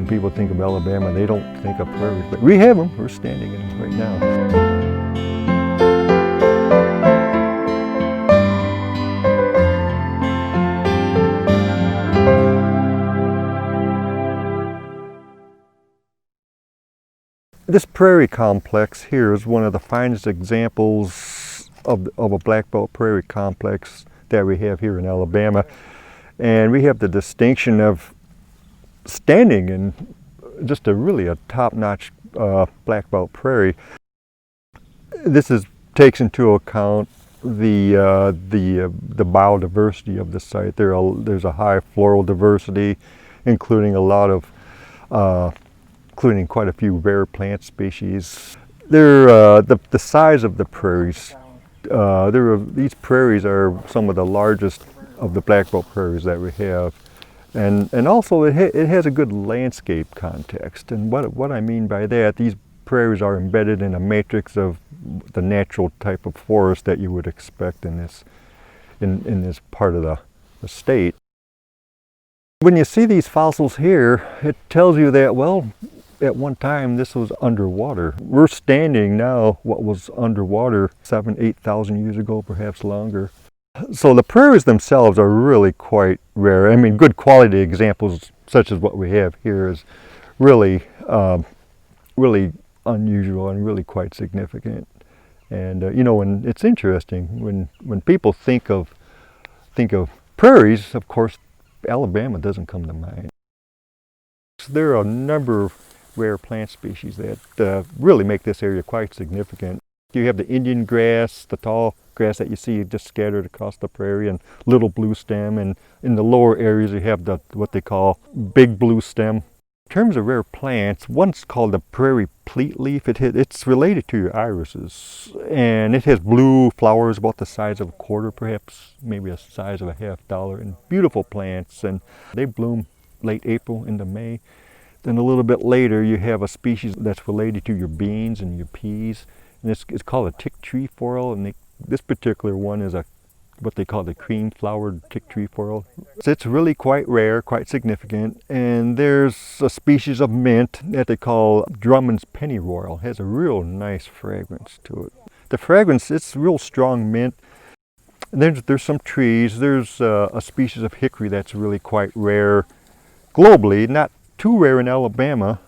when people think of Alabama, they don't think of prairies, but we have them. We're standing in them right now. This prairie complex here is one of the finest examples of a black belt prairie complex that we have here in Alabama. And we have the distinction of standing in just a top-notch black belt prairie. This takes into account the biodiversity of the site. There's a high floral diversity, including including quite a few rare plant species. The size of the prairies. These prairies are some of the largest of the black belt prairies that we have, and also it has a good landscape context. And what I mean by that, these prairies are embedded in a matrix of the natural type of forest that you would expect in this part of the state. When you see these fossils here, it tells you that, well, at one time this was underwater. We're standing now what was underwater 7,000–8,000 years ago, perhaps longer. So the prairies themselves are really quite rare. I mean, good quality examples such as what we have here is really really unusual and really quite significant. And you know, and it's interesting when people think of prairies, of course Alabama doesn't come to mind. There are a number of rare plant species that really make this area quite significant. You have the Indian grass, the tall grass that you see just scattered across the prairie, and little blue stem, and in the lower areas you have what they call big blue stem. In terms of rare plants, one's called the prairie pleatleaf. It's related to your irises, and it has blue flowers about the size of a quarter, perhaps maybe the size of a $half, and beautiful plants, and they bloom late April into May. Then a little bit later you have a species that's related to your beans and your peas, and it's called a tick trefoil, and this particular one is what they call the cream flowered tick trefoil. So it's really quite rare, quite significant. And there's a species of mint that they call Drummond's pennyroyal. It has a real nice fragrance to it. The fragrance, it's real strong mint. And there's some trees. There's a species of hickory that's really quite rare globally, not too rare in Alabama,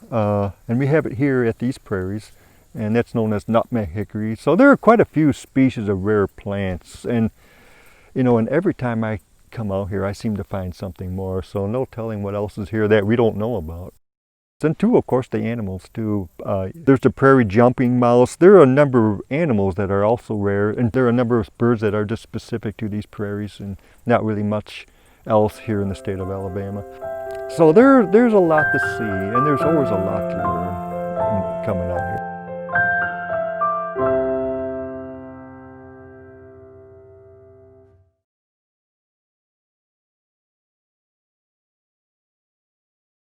and we have it here at these prairies, and that's known as nutmeg hickory. So there are quite a few species of rare plants, and you know, and every time I come out here I seem to find something more, so no telling what else is here that we don't know about. And too, of course, the animals too. There's the prairie jumping mouse. There are a number of animals that are also rare, and there are a number of birds that are just specific to these prairies, and not really much else here in the state of Alabama. So there's a lot to see, and there's always a lot to learn coming out here.